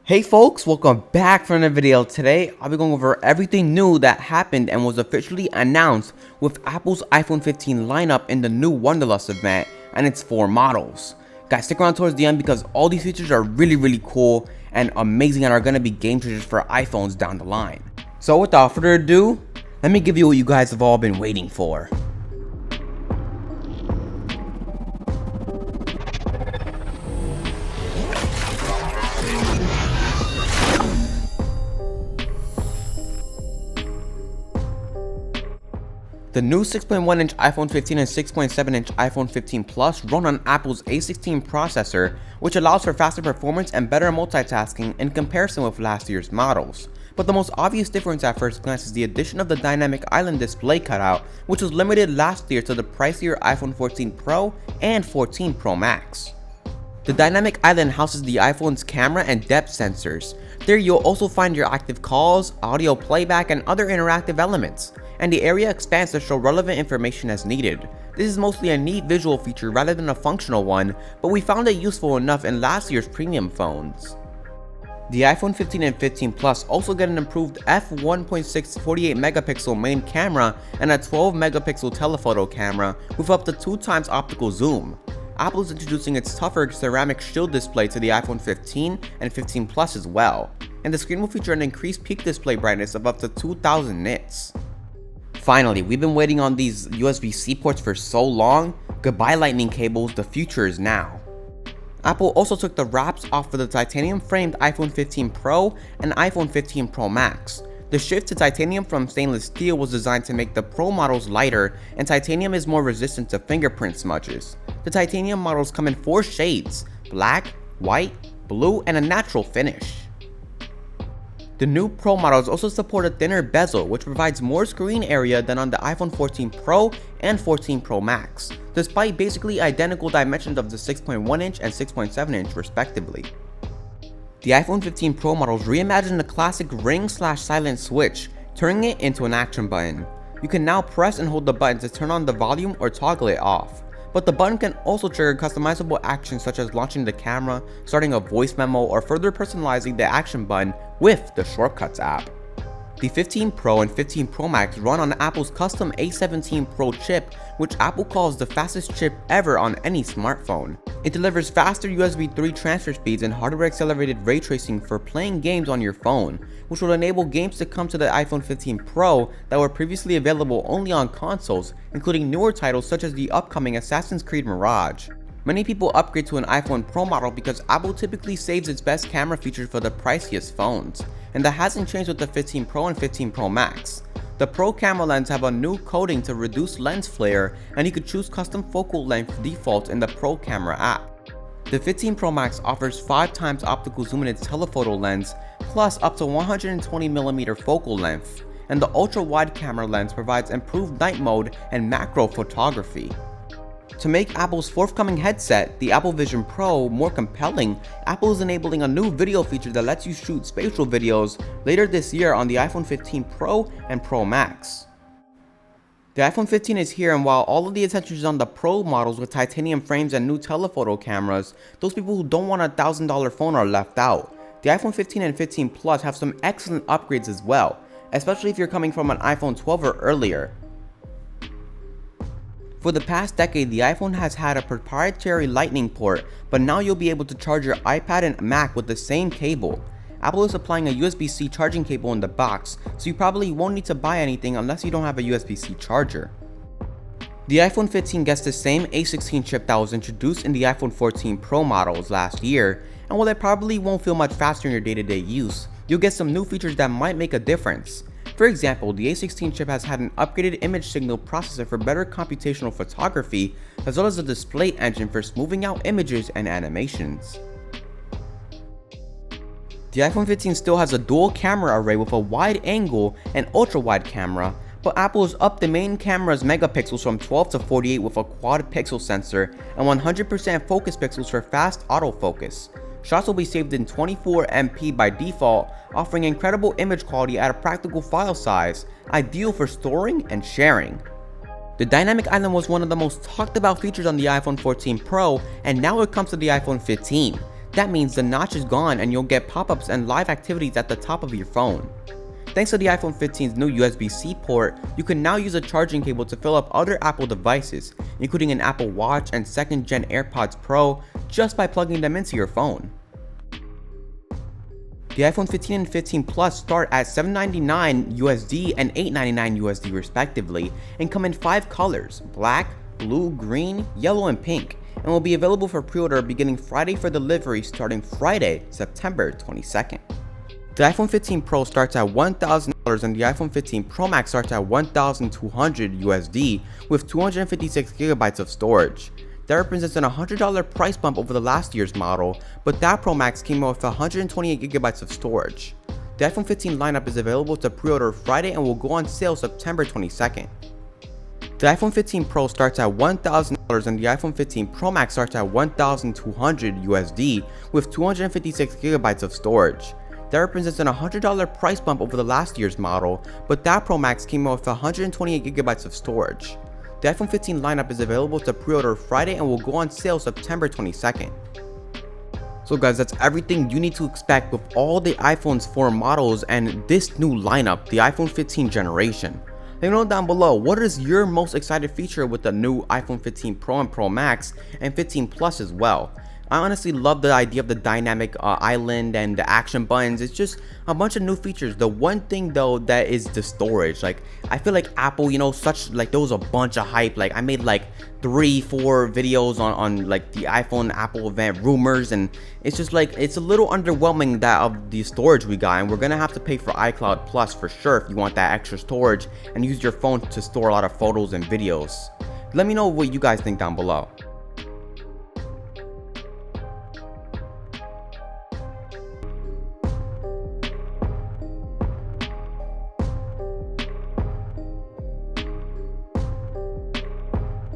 Hey folks, welcome back for another video. Today, I'll be going over everything new that happened and was officially announced with Apple's iPhone 15 lineup in the new Wonderlust event and its 4 models. Guys, stick around towards the end because all these features are really cool and amazing and are going to be game changers for iPhones down the line. So without further ado, let me give you what you guys have all been waiting for. The new 6.1-inch iPhone 15 and 6.7-inch iPhone 15 Plus run on Apple's A16 processor, which allows for faster performance and better multitasking in comparison with last year's models. But the most obvious difference at first glance is the addition of the dynamic island display cutout, which was limited last year to the pricier iPhone 14 Pro and 14 Pro Max. The dynamic island houses the iPhone's camera and depth sensors. There you'll also find your active calls, audio playback, and other interactive elements, and the area expands to show relevant information as needed. This is mostly a neat visual feature rather than a functional one, but we found it useful enough in last year's premium phones. The iPhone 15 and 15 Plus also get an improved f1.6 48 megapixel main camera and a 12 megapixel telephoto camera with up to 2 times optical zoom. Apple is introducing its tougher ceramic shield display to the iPhone 15 and 15 Plus as well, and the screen will feature an increased peak display brightness of up to 2000 nits. Finally, we've been waiting on these USB-C ports for so long. Goodbye lightning cables, the future is now. Apple also took the wraps off of the titanium framed iPhone 15 Pro and iPhone 15 Pro Max. The shift to titanium from stainless steel was designed to make the Pro models lighter, and titanium is more resistant to fingerprint smudges. The titanium models come in 4 shades: black, white, blue, and a natural finish. The new Pro models also support a thinner bezel, which provides more screen area than on the iPhone 14 Pro and 14 Pro Max, despite basically identical dimensions of the 6.1-inch and 6.7-inch respectively. The iPhone 15 Pro models reimagined the classic ring/silent switch, turning it into an action button. You can now press and hold the button to turn on the volume or toggle it off. But the button can also trigger customizable actions such as launching the camera, starting a voice memo, or further personalizing the action button with the Shortcuts app. The 15 Pro and 15 Pro Max run on Apple's custom A17 Pro chip, which Apple calls the fastest chip ever on any smartphone. It delivers faster USB 3 transfer speeds and hardware accelerated ray tracing for playing games on your phone, which will enable games to come to the iPhone 15 Pro that were previously available only on consoles, including newer titles such as the upcoming Assassin's Creed Mirage. Many people upgrade to an iPhone Pro model because Apple typically saves its best camera features for the priciest phones, and that hasn't changed with the 15 Pro and 15 Pro Max. The Pro camera lens have a new coating to reduce lens flare, and you could choose custom focal length defaults in the Pro camera app. The 15 Pro Max offers 5 times optical zoom in its telephoto lens, plus up to 120mm focal length, and the ultra-wide camera lens provides improved night mode and macro photography. To make Apple's forthcoming headset, the Apple Vision Pro, more compelling, Apple is enabling a new video feature that lets you shoot spatial videos later this year on the iPhone 15 Pro and Pro Max. The iPhone 15 is here, and while all of the attention is on the Pro models with titanium frames and new telephoto cameras, those people who don't want a $1,000 phone are left out. The iPhone 15 and 15 Plus have some excellent upgrades as well, especially if you're coming from an iPhone 12 or earlier. For the past decade, the iPhone has had a proprietary lightning port, but now you'll be able to charge your iPad and Mac with the same cable. Apple is supplying a USB-C charging cable in the box, so you probably won't need to buy anything unless you don't have a USB-C charger. The iPhone 15 gets the same A16 chip that was introduced in the iPhone 14 Pro models last year, and while it probably won't feel much faster in your day-to-day use, you'll get some new features that might make a difference. For example, the A16 chip has had an upgraded image signal processor for better computational photography, as well as a display engine for smoothing out images and animations. The iPhone 15 still has a dual camera array with a wide angle and ultra wide camera, but Apple has upped the main camera's megapixels from 12 to 48 with a quad pixel sensor and 100% focus pixels for fast autofocus. Shots will be saved in 24MP by default, offering incredible image quality at a practical file size, ideal for storing and sharing. The dynamic island was one of the most talked about features on the iPhone 14 Pro, and now it comes to the iPhone 15. That means the notch is gone and you'll get pop-ups and live activities at the top of your phone. Thanks to the iPhone 15's new USB-C port, you can now use a charging cable to fill up other Apple devices, including an Apple Watch and 2nd Gen AirPods Pro, just by plugging them into your phone. The iPhone 15 and 15 Plus start at $799 USD and $899 USD respectively, and come in 5 colors: black, blue, green, yellow, and pink, and will be available for pre-order beginning Friday for delivery starting Friday, September 22nd. The iPhone 15 Pro starts at $1,000 and the iPhone 15 Pro Max starts at $1,200 USD with 256 GB of storage. That represents an $100 price bump over the last year's model, but that Pro Max came out with 128 GB of storage. The iPhone 15 lineup is available to pre-order Friday and will go on sale September 22nd. The iPhone 15 Pro starts at $1,000 and the iPhone 15 Pro Max starts at $1,200 USD with 256 GB of storage. That represents an $100 price bump over the last year's model, but that Pro Max came out with 128 GB of storage. The iPhone 15 lineup is available to pre-order Friday and will go on sale September 22nd. So guys, that's everything you need to expect with all the iPhone's 4 models and this new lineup, the iPhone 15 generation. Let me know down below, what is your most excited feature with the new iPhone 15 Pro and Pro Max and 15 Plus as well? I honestly love the idea of the dynamic island and the action buttons. It's just a bunch of new features. The one thing though that is the storage. Like, I feel like Apple, you know, there was a bunch of hype. Like, I made like 3-4 videos on like the iPhone Apple event rumors, and it's just like, it's a little underwhelming that of the storage we got, and we're gonna have to pay for iCloud Plus for sure if you want that extra storage and use your phone to store a lot of photos and videos. Let me know what you guys think down below.